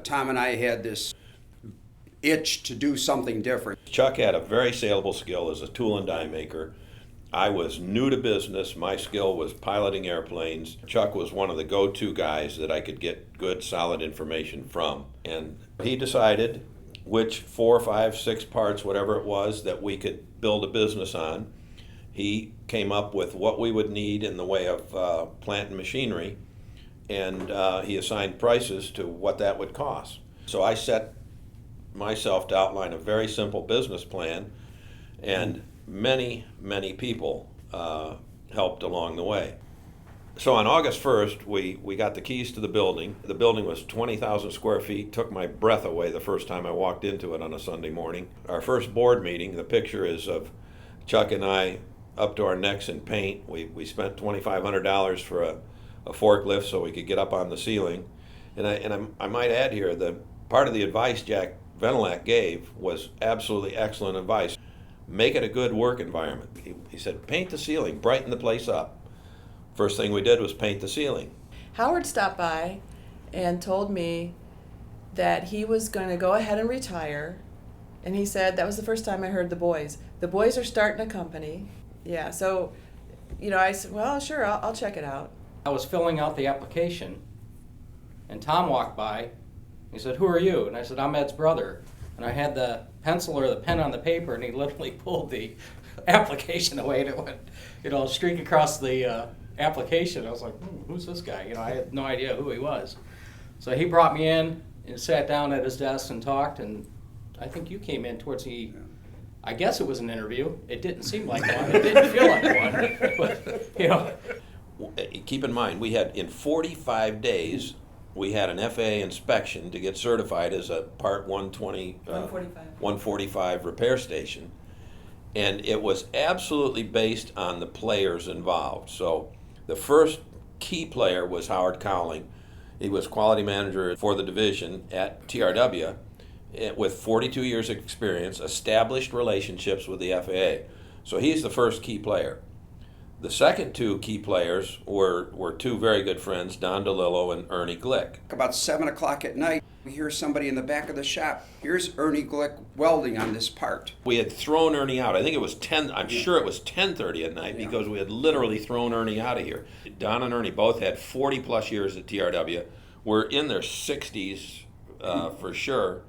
Tom and I had this itch to do something different. Chuck had a very saleable skill as a tool and die maker. I was new to business. My skill was piloting airplanes. Chuck was one of the go-to guys that I could get good, solid information from. And he decided which 4, 5, 6 parts, whatever it was, that we could build a business on. He came up with what we would need in the way of plant and machinery, and he assigned prices to what that would cost. So I set myself to outline a very simple business plan, and many people helped along the way. So on August 1st, we got the keys to the building. The building was 20,000 square feet, took my breath away the first time I walked into it on a Sunday morning. Our first board meeting, the picture is of Chuck and I up to our necks in paint. We spent $2,500 for a forklift so we could get up on the ceiling. And I might add here that part of the advice Jack Venelac gave was absolutely excellent advice. Make it a good work environment. He said, paint the ceiling, brighten the place up. First thing we did was paint the ceiling. Howard stopped by and told me that he was going to go ahead and retire. And he said, that was the first time I heard the boys. The boys are starting a company. Yeah, so, I said, well, sure, I'll check it out. I was filling out the application, and Tom walked by. He said, who are you? And I said, I'm Ed's brother. And I had the pencil or the pen on the paper, and he literally pulled the application away, and it went, streak across the application. I was like, who's this guy? I had no idea who he was. So he brought me in and sat down at his desk and talked, and I think you came in towards the, I guess it was an interview. It didn't seem like one. It didn't feel like one. But, Keep in mind, we had, in 45 days, we had an FAA inspection to get certified as a Part 145 repair station. And it was absolutely based on the players involved. So the first key player was Howard Cowling. He was quality manager for the division at TRW with 42 years of experience, established relationships with the FAA. So he's the first key player. The second two key players were two very good friends, Don DeLillo and Ernie Glick. About 7 o'clock at night, we hear somebody in the back of the shop. Here's Ernie Glick welding on this part. We had thrown Ernie out. I think it was 10, I'm sure it was 10:30 at night because we had literally thrown Ernie out of here. Don and Ernie both had 40 plus years at TRW. We're in their 60s for sure.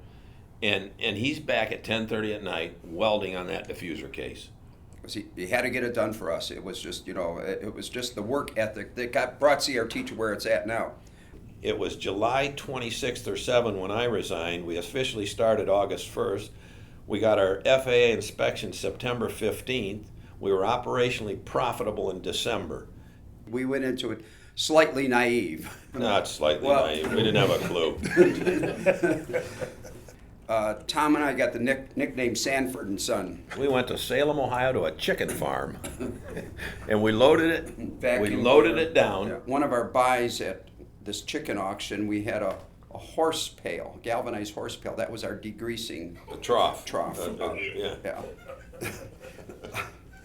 And he's back at 10:30 at night welding on that diffuser case. He had to get it done for us. It was just, it was just the work ethic that brought CRT to where it's at now. It was July 26th or 7th when I resigned. We officially started August 1st. We got our FAA inspection September 15th. We were operationally profitable in December. We went into it slightly naive. Not slightly naive. We didn't have a clue. Tom and I got the nickname Sanford and Son. We went to Salem, Ohio to a chicken farm, and we loaded it. It down. Yeah. One of our buys at this chicken auction, we had a horse pail, galvanized horse pail. That was our degreasing. The trough. Yeah.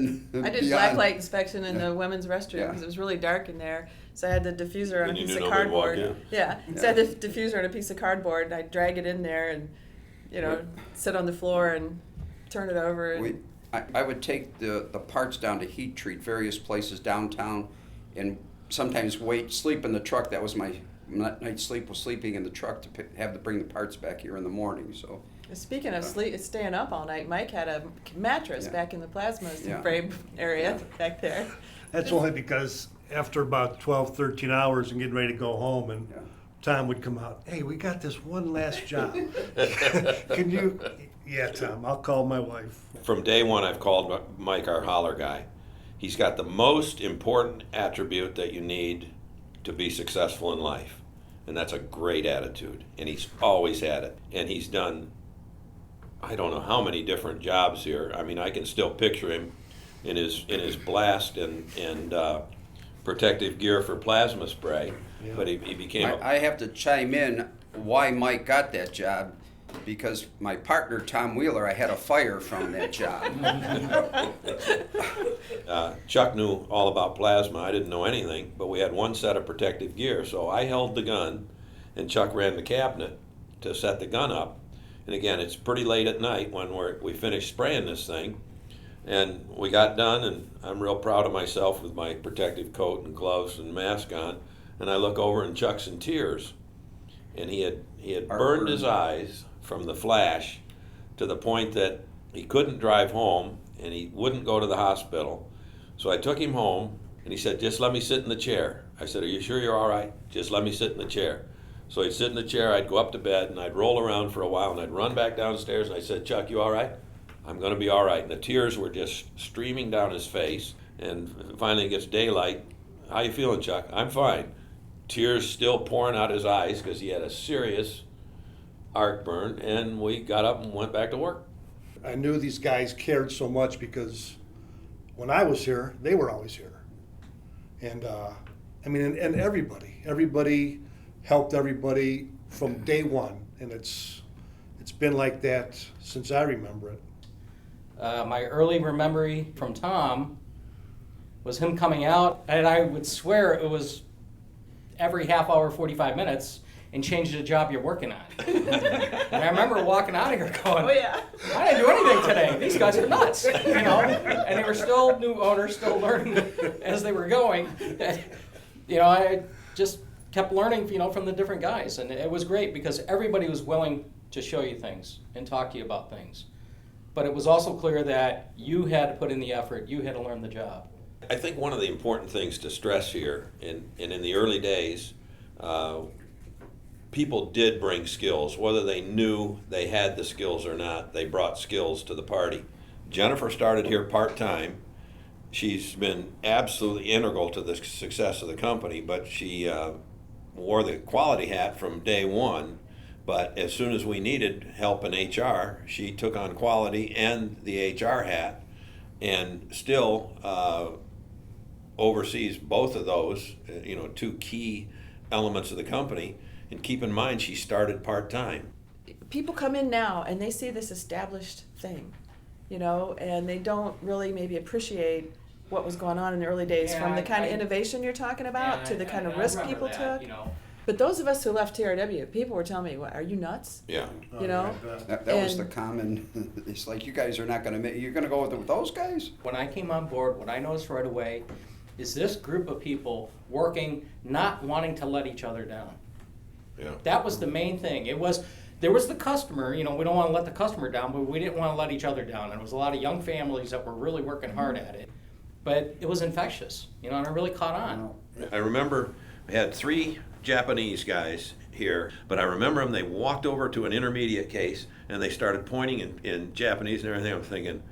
I did blacklight inspection in the women's restroom because it was really dark in there. So I had the diffuser on a piece of cardboard. So I had the diffuser on a piece of cardboard, and I'd drag it in there and sit on the floor and turn it over. I would take the parts down to heat treat various places downtown, and sometimes sleep in the truck. That was my night's sleep, was sleeping in the truck to have to bring the parts back here in the morning. So. Speaking of staying up all night, Mike had a mattress back in the plasma frame area back there. That's only because after about 12, 13 hours and getting ready to go home, and Tom would come out, hey, we got this one last job. Can you? Yeah, Tom, I'll call my wife. From day one, I've called Mike our holler guy. He's got the most important attribute that you need to be successful in life, and that's a great attitude, and he's always had it. And he's done, I don't know how many different jobs here. I mean, I can still picture him in his blast and protective gear for plasma spray, but he became I have to chime in why Mike got that job, because my partner, Tom Wheeler, I had a fire from that job. Chuck knew all about plasma. I didn't know anything, but we had one set of protective gear, so I held the gun, and Chuck ran the cabinet to set the gun up. And again, it's pretty late at night when we finished spraying this thing. And we got done, and I'm real proud of myself with my protective coat and gloves and mask on. And I look over, and Chuck's in tears. And he had burned his eyes from the flash to the point that he couldn't drive home, and he wouldn't go to the hospital. So I took him home, and he said, "Just let me sit in the chair." I said, "Are you sure you're all right? Just let me sit in the chair." So he'd sit in the chair, I'd go up to bed, and I'd roll around for a while, and I'd run back downstairs, and I said, "Chuck, you all right?" "I'm going to be all right." And the tears were just streaming down his face. And finally it gets daylight. "How you feeling, Chuck?" "I'm fine." Tears still pouring out his eyes because he had a serious arc burn, and we got up and went back to work. I knew these guys cared so much because when I was here, they were always here. And and everybody helped everybody from day one, and it's been like that since I remember it. My early memory from Tom was him coming out, and I would swear it was every half hour, 45 minutes, and change the job you're working on. And I remember walking out of here going, Oh, yeah. I didn't do anything today. These guys are nuts, And they were still new owners, still learning as they were going. I just kept learning, from the different guys, and it was great because everybody was willing to show you things and talk to you about things. But it was also clear that you had to put in the effort, you had to learn the job. I think one of the important things to stress here, in the early days, people did bring skills. Whether they knew they had the skills or not, they brought skills to the party. Jennifer started here part-time. She's been absolutely integral to the success of the company, but she wore the quality hat from day one. But as soon as we needed help in HR, she took on quality and the HR hat, and still oversees both of those, two key elements of the company. And keep in mind, she started part-time. People come in now and they see this established thing, and they don't really maybe appreciate what was going on in the early days, Yeah, from the kind of I- innovation you're talking about to the kind of I risk remember people that, took. But those of us who left TRW, people were telling me, "What, are you nuts?" Yeah. You know? That was the And- common, it's like, you guys are not going to make, you're going to go with those guys? When I came on board, what I noticed right away is this group of people working, not wanting to let each other down. Yeah. That was the main thing. There was the customer, we don't want to let the customer down, but we didn't want to let each other down. And it was a lot of young families that were really working hard at it. But it was infectious, and it really caught on. I remember we had 3 Japanese guys here, but I remember them, they walked over to an intermediate case and they started pointing in Japanese and everything.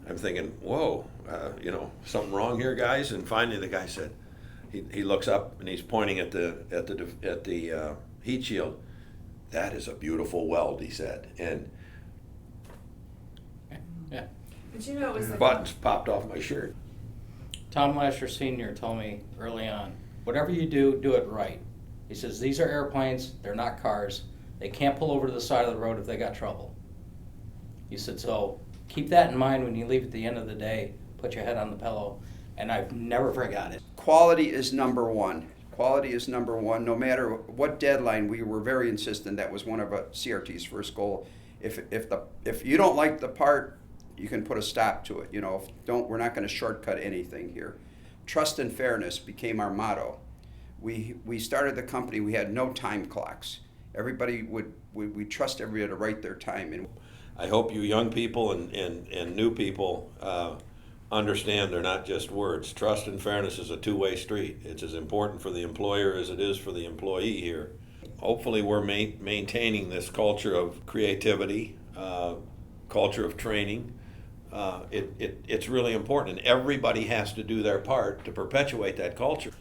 I'm thinking, whoa, something wrong here, guys? And finally the guy said, he looks up and he's pointing at the heat shield. "That is a beautiful weld," he said. And Yeah. But it was buttons popped off my shirt. Tom Lasher Sr. told me early on, whatever you do, do it right. He says, these are airplanes, they're not cars. They can't pull over to the side of the road if they got trouble. He said, so keep that in mind when you leave at the end of the day. Put your head on the pillow. And I've never forgot it. Quality is number one. Quality is number one. No matter what deadline, we were very insistent. That was one of CRT's first goal. If you don't like the part, you can put a stop to it. We're not going to shortcut anything here. Trust and fairness became our motto. We started the company. We had no time clocks. Everybody we trust everybody to write their time. And I hope you young people and new people understand they're not just words. Trust and fairness is a two-way street. It's as important for the employer as it is for the employee here. Hopefully we're maintaining this culture of creativity, culture of training. It's really important, and everybody has to do their part to perpetuate that culture.